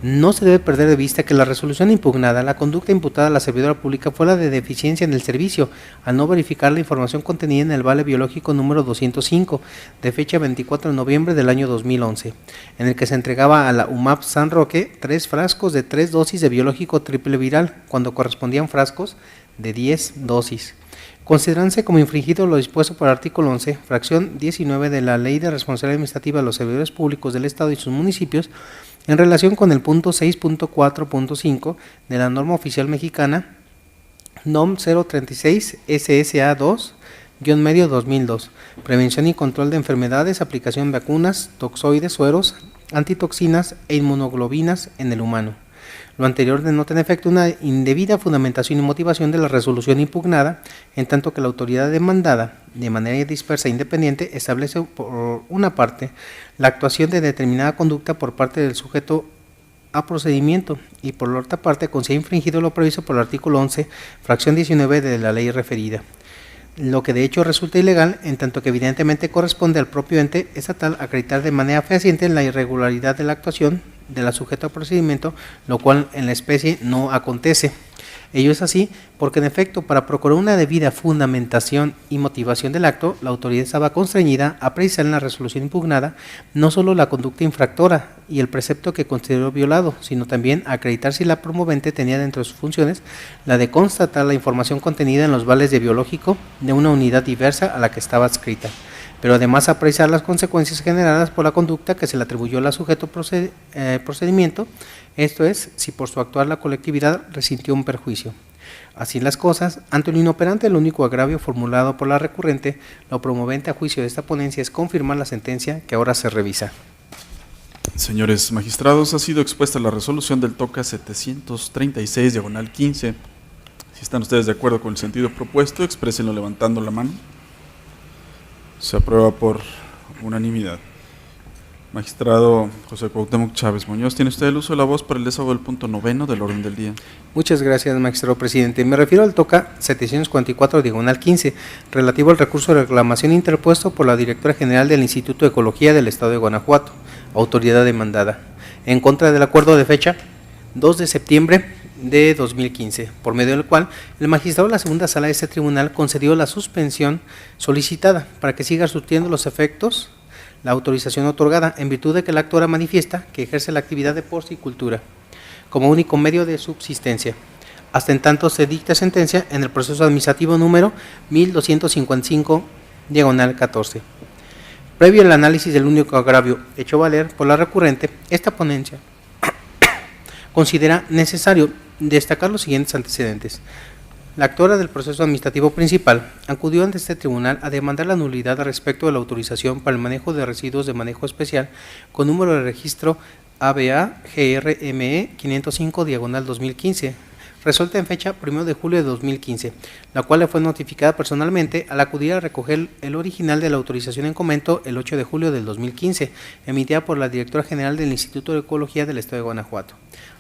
Speaker 5: No se debe perder de vista que la resolución impugnada, la conducta imputada a la servidora pública fue la de deficiencia en el servicio, al no verificar la información contenida en el vale biológico número 205, de fecha 24 de noviembre del año 2011, en el que se entregaba a la UMAP San Roque 3 frascos de 3 dosis de biológico triple viral, cuando correspondían frascos de 10 dosis. Considerándose como infringido lo dispuesto por el artículo 11, fracción 19 de la Ley de Responsabilidad Administrativa de los Servidores Públicos del Estado y sus municipios, en relación con el punto 6.4.5 de la norma oficial mexicana NOM 036 SSA 2-2002, prevención y control de enfermedades, aplicación de vacunas, toxoides, sueros, antitoxinas e inmunoglobinas en el humano. Lo anterior denota en efecto una indebida fundamentación y motivación de la resolución impugnada, en tanto que la autoridad demandada, de manera dispersa e independiente, establece por una parte la actuación de determinada conducta por parte del sujeto a procedimiento y por la otra parte considera infringido lo previsto por el artículo 11, fracción 19 de la ley referida, lo que de hecho resulta ilegal, en tanto que evidentemente corresponde al propio ente estatal acreditar de manera fehaciente la irregularidad de la actuación de la sujeta a procedimiento, lo cual en la especie no acontece. Ello es así porque en efecto, para procurar una debida fundamentación y motivación del acto, la autoridad estaba constreñida a precisar en la resolución impugnada no solo la conducta infractora y el precepto que consideró violado, sino también a acreditar si la promovente tenía dentro de sus funciones la de constatar la información contenida en los vales de biológico de una unidad diversa a la que estaba adscrita, pero además apreciar las consecuencias generadas por la conducta que se le atribuyó al sujeto procedimiento, esto es, si por su actuar la colectividad resintió un perjuicio. Así las cosas, ante lo inoperante, el único agravio formulado por la recurrente, lo promovente a juicio de esta ponencia es confirmar la sentencia que ahora se revisa.
Speaker 1: Señores magistrados, ha sido expuesta la resolución del TOCA 736-15. Si están ustedes de acuerdo con el sentido propuesto, exprésenlo levantando la mano. Se aprueba por unanimidad. Magistrado José Cuauhtémoc Chávez Muñoz, tiene usted el uso de la voz para el desahogo del punto 9 del orden del día.
Speaker 5: Muchas gracias, magistrado presidente. Me refiero al TOCA 744-15, relativo al recurso de reclamación interpuesto por la directora general del Instituto de Ecología del Estado de Guanajuato, autoridad demandada, en contra del acuerdo de fecha 2 de septiembre de 2015, por medio del cual el magistrado de la segunda sala de este tribunal concedió la suspensión solicitada para que siga surtiendo los efectos la autorización otorgada, en virtud de que la actora manifiesta que ejerce la actividad de porcicultura como único medio de subsistencia, hasta en tanto se dicta sentencia en el proceso administrativo número 1255-14. Previo al análisis del único agravio hecho valer por la recurrente, esta ponencia considera necesario destacar los siguientes antecedentes. La actora del proceso administrativo principal acudió ante este tribunal a demandar la nulidad respecto de la autorización para el manejo de residuos de manejo especial con número de registro ABA GRME 505-2015, resuelta en fecha 1 de julio de 2015, la cual le fue notificada personalmente al acudir a recoger el original de la autorización en comento el 8 de julio del 2015, emitida por la directora general del Instituto de Ecología del Estado de Guanajuato.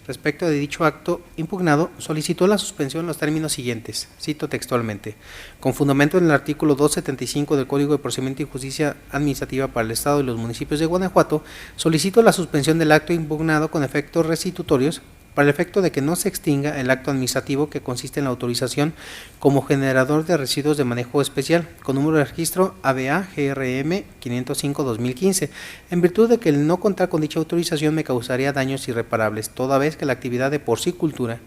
Speaker 5: Respecto de dicho acto impugnado, solicitó la suspensión en los términos siguientes, cito textualmente: con fundamento en el artículo 275 del Código de Procedimiento y Justicia Administrativa para el Estado y los municipios de Guanajuato, solicito la suspensión del acto impugnado con efectos restitutorios para el efecto de que no se extinga el acto administrativo que consiste en la autorización como generador de residuos de manejo especial, con número de registro ABA GRM 505-2015, en virtud de que el no contar con dicha autorización me causaría daños irreparables, toda vez que la actividad de porcicultura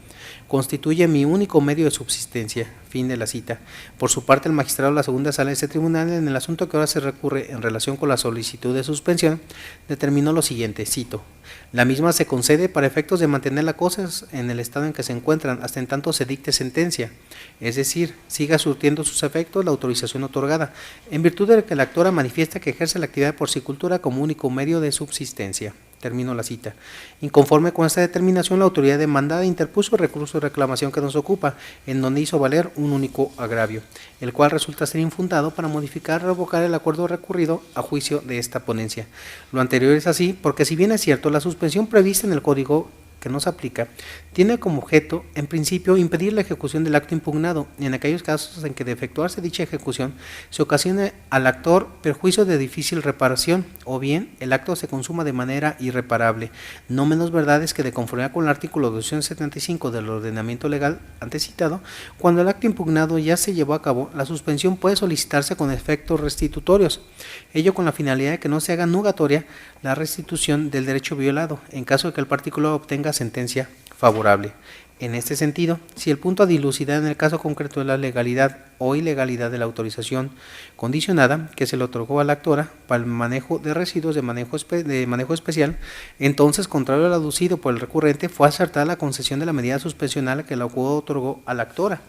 Speaker 5: constituye mi único medio de subsistencia. Fin de la cita. Por su parte, el magistrado de la segunda sala de este tribunal, en el asunto que ahora se recurre en relación con la solicitud de suspensión, determinó lo siguiente, cito: la misma se concede para efectos de mantener las cosas en el estado en que se encuentran hasta en tanto se dicte sentencia, es decir, siga surtiendo sus efectos la autorización otorgada, en virtud de que la actora manifiesta que ejerce la actividad de porcicultura como único medio de subsistencia. Termino la cita. Inconforme con esta determinación, la autoridad demandada interpuso el recurso de reclamación que nos ocupa, en donde hizo valer un único agravio, el cual resulta ser infundado para modificar o revocar el acuerdo recurrido a juicio de esta ponencia. Lo anterior es así porque, si bien es cierto, la suspensión prevista en el Código que nos aplica tiene como objeto, en principio, impedir la ejecución del acto impugnado en aquellos casos en que, de efectuarse dicha ejecución, se ocasione al actor perjuicio de difícil reparación, o bien el acto se consuma de manera irreparable. No menos verdad es que, de conformidad con el artículo 275 del ordenamiento legal antecitado, cuando el acto impugnado ya se llevó a cabo, la suspensión puede solicitarse con efectos restitutorios, ello con la finalidad de que no se haga nugatoria la restitución del derecho violado, en caso de que el particular obtenga sentencia favorable. En este sentido, si el punto a dilucidar en el caso concreto es la legalidad o ilegalidad de la autorización condicionada que se le otorgó a la actora para el manejo de residuos de manejo especial, entonces, contrario al aducido por el recurrente, fue acertada la concesión de la medida suspensional que la acusado otorgó a la actora.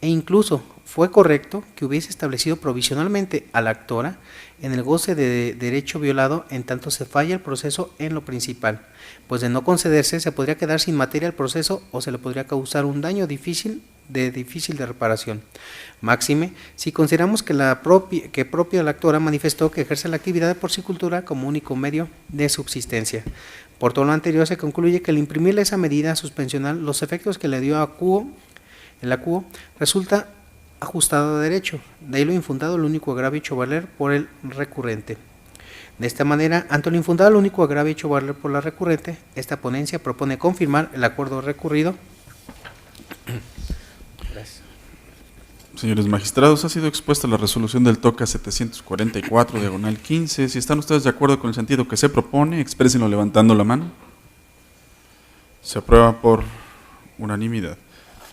Speaker 5: E incluso fue correcto que hubiese establecido provisionalmente a la actora en el goce de derecho violado en tanto se falla el proceso en lo principal, pues de no concederse se podría quedar sin materia el proceso o se le podría causar un daño difícil de reparación. Máxime, si consideramos que propia la actora manifestó que ejerce la actividad de porcicultura como único medio de subsistencia. Por todo lo anterior, se concluye que al imprimirle esa medida suspensional, los efectos que le dio el acuo resulta ajustado a derecho, de ahí lo infundado, el único agravio hecho valer por el recurrente. De esta manera, ante lo infundado, el único agravio hecho valer por la recurrente, esta ponencia propone confirmar el acuerdo recurrido. Gracias.
Speaker 1: Señores magistrados, ha sido expuesta la resolución del TOCA 744, diagonal 15. Si están ustedes de acuerdo con el sentido que se propone, exprésenlo levantando la mano. Se aprueba por unanimidad.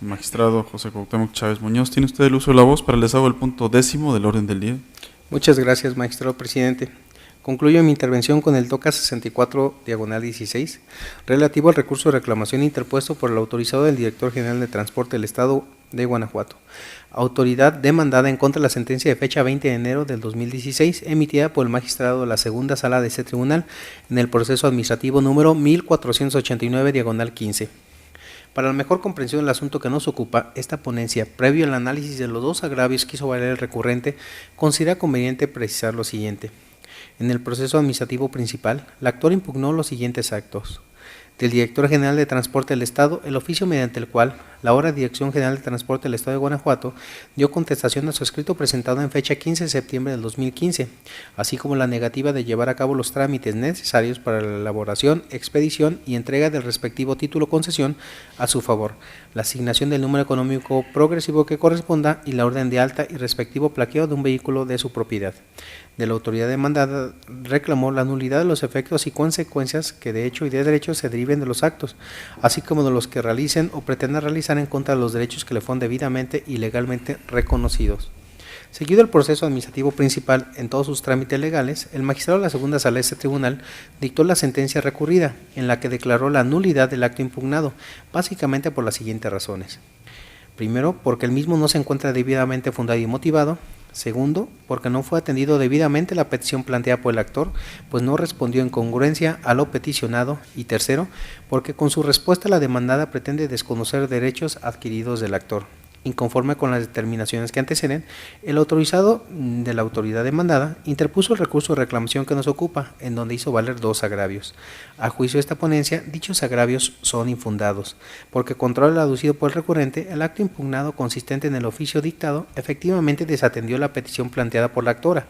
Speaker 1: Magistrado José Cuauhtémoc Chávez Muñoz, ¿tiene usted el uso de la voz para el desahogo del punto 10º del orden del día?
Speaker 5: Muchas gracias, magistrado presidente. Concluyo mi intervención con el TOCA 64, diagonal 16, relativo al recurso de reclamación interpuesto por el autorizado del Director General de Transporte del Estado de Guanajuato, autoridad demandada en contra de la sentencia de fecha 20 de enero del 2016, emitida por el magistrado de la segunda sala de este tribunal en el proceso administrativo número 1489, diagonal 15. Para la mejor comprensión del asunto que nos ocupa, esta ponencia, previo al análisis de los dos agravios que hizo valer el recurrente, considera conveniente precisar lo siguiente. En el proceso administrativo principal, la actora impugnó los siguientes actos: del Director General de Transporte del Estado, el oficio mediante el cual la ahora Dirección General de Transporte del Estado de Guanajuato dio contestación a su escrito presentado en fecha 15 de septiembre del 2015, así como la negativa de llevar a cabo los trámites necesarios para la elaboración, expedición y entrega del respectivo título concesión a su favor, la asignación del número económico progresivo que corresponda y la orden de alta y respectivo plaqueo de un vehículo de su propiedad. De la autoridad demandada reclamó la nulidad de los efectos y consecuencias que de hecho y de derecho se deriven de los actos, así como de los que realicen o pretendan realizar en contra de los derechos que le fueron debidamente y legalmente reconocidos. Seguido el proceso administrativo principal en todos sus trámites legales, el magistrado de la segunda sala de este tribunal dictó la sentencia recurrida, en la que declaró la nulidad del acto impugnado, básicamente por las siguientes razones. Primero, porque el mismo no se encuentra debidamente fundado y motivado. Segundo, porque no fue atendido debidamente la petición planteada por el actor, pues no respondió en congruencia a lo peticionado. Y tercero, porque con su respuesta la demandada pretende desconocer derechos adquiridos del actor. Inconforme con las determinaciones que anteceden, el autorizado de la autoridad demandada interpuso el recurso de reclamación que nos ocupa, en donde hizo valer dos agravios. A juicio de esta ponencia, dichos agravios son infundados, porque contrario al aducido por el recurrente, el acto impugnado consistente en el oficio dictado efectivamente desatendió la petición planteada por la actora,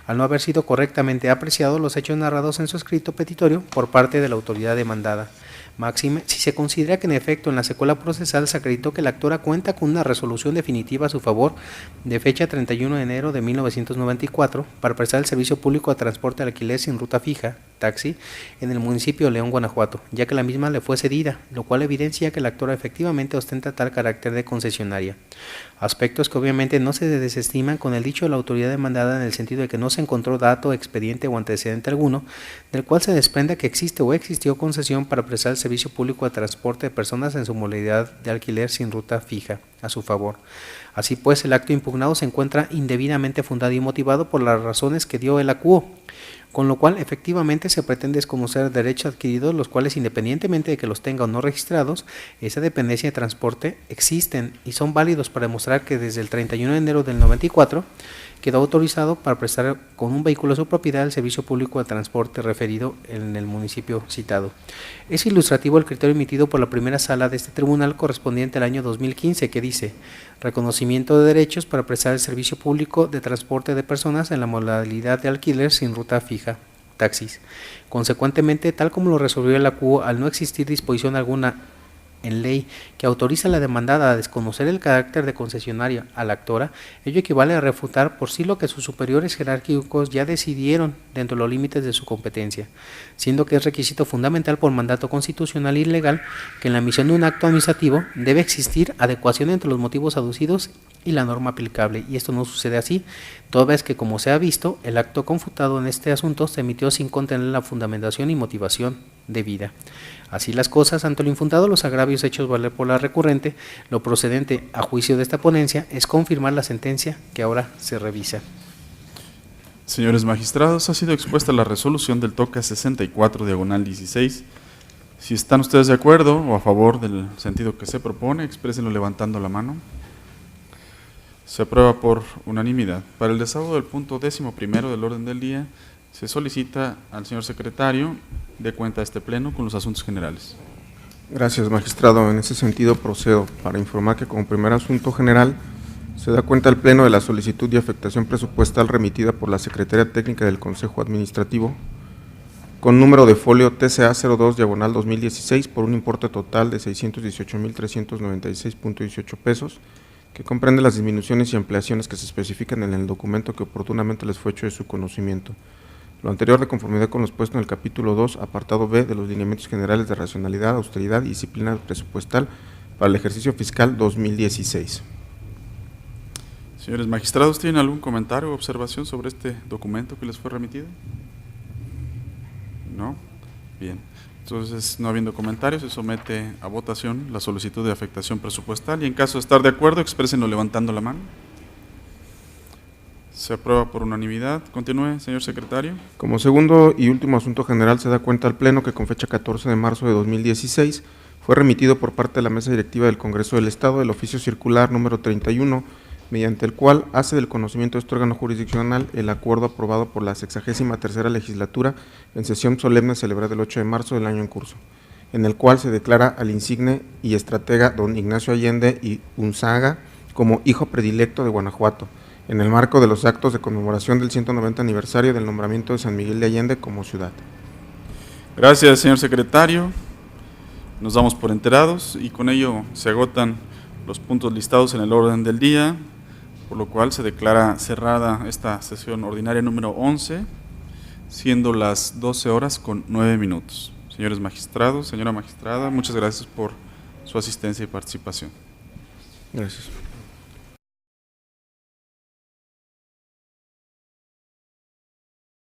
Speaker 5: al no haber sido correctamente apreciados los hechos narrados en su escrito petitorio por parte de la autoridad demandada. Máxime, si se considera que en efecto en la secuela procesal se acreditó que la actora cuenta con una resolución definitiva a su favor de fecha 31 de enero de 1994 para prestar el servicio público de transporte de alquiler sin ruta fija, taxi, en el municipio de León, Guanajuato, ya que la misma le fue cedida, lo cual evidencia que la actora efectivamente ostenta tal carácter de concesionaria. Aspectos que obviamente no se desestiman con el dicho de la autoridad demandada, en el sentido de que no se encontró dato, expediente o antecedente alguno del cual se desprenda que existe o existió concesión para prestar el servicio público de transporte de personas en su modalidad de alquiler sin ruta fija a su favor. Así pues, el acto impugnado se encuentra indebidamente fundado y motivado por las razones que dio el acuo. con lo cual efectivamente se pretende desconocer derechos adquiridos, los cuales independientemente de que los tenga o no registrados, esa dependencia de transporte existen y son válidos para demostrar que desde el 31 de enero del 94 quedó autorizado para prestar con un vehículo de su propiedad el servicio público de transporte referido en el municipio citado. Es ilustrativo el criterio emitido por la primera sala de este tribunal correspondiente al año 2015, que dice: reconocimiento de derechos para prestar el servicio público de transporte de personas en la modalidad de alquiler sin ruta fija, taxis. Consecuentemente, tal como lo resolvió el ACUO, al no existir disposición alguna en ley que autoriza a la demandada a desconocer el carácter de concesionaria a la actora, ello equivale a refutar por sí lo que sus superiores jerárquicos ya decidieron dentro de los límites de su competencia, siendo que es requisito fundamental por mandato constitucional y legal que en la emisión de un acto administrativo debe existir adecuación entre los motivos aducidos y la norma aplicable, y esto no sucede así, toda vez que, como se ha visto, el acto confutado en este asunto se emitió sin contener la fundamentación y motivación debida. Así las cosas, ante lo infundado los agravios hechos valer por la recurrente, lo procedente a juicio de esta ponencia es confirmar la sentencia que ahora se revisa.
Speaker 1: Señores magistrados, ha sido expuesta la resolución del TOCA 64/16. Si están ustedes de acuerdo o a favor del sentido que se propone, exprésenlo levantando la mano. Se aprueba por unanimidad. Para el desahogo del punto 11º del orden del día, se solicita al señor secretario de cuenta de este pleno con los asuntos generales.
Speaker 2: Gracias, magistrado. En ese sentido procedo para informar que como primer asunto general se da cuenta al Pleno de la solicitud de afectación presupuestal remitida por la Secretaría Técnica del Consejo Administrativo con número de folio TCA 02/2016 por un importe total de 618,396.18 pesos, que comprende las disminuciones y ampliaciones que se especifican en el documento que oportunamente les fue hecho de su conocimiento. Lo anterior de conformidad con lo expuesto en el capítulo 2, apartado B de los lineamientos generales de racionalidad, austeridad y disciplina presupuestal para el ejercicio fiscal 2016.
Speaker 1: Señores magistrados, ¿tienen algún comentario o observación sobre este documento que les fue remitido? ¿No? Bien. Entonces, no habiendo comentarios, se somete a votación la solicitud de afectación presupuestal y en caso de estar de acuerdo, exprésenlo levantando la mano. Se aprueba por unanimidad. Continúe, señor secretario.
Speaker 2: Como segundo y último asunto general, se da cuenta al Pleno que con fecha 14 de marzo de 2016 fue remitido por parte de la Mesa Directiva del Congreso del Estado el oficio circular número 31, mediante el cual hace del conocimiento de este órgano jurisdiccional el acuerdo aprobado por la 63ª legislatura en sesión solemne celebrada el 8 de marzo del año en curso, en el cual se declara al insigne y estratega don Ignacio Allende y Unzaga como hijo predilecto de Guanajuato, en el marco de los actos de conmemoración del 190 aniversario del nombramiento de San Miguel de Allende como ciudad.
Speaker 1: Gracias, señor secretario. Nos damos por enterados y con ello se agotan los puntos listados en el orden del día, por lo cual se declara cerrada esta sesión ordinaria número 11, siendo las 12:09. Señores magistrados, señora magistrada, muchas gracias por su asistencia y participación.
Speaker 2: Gracias.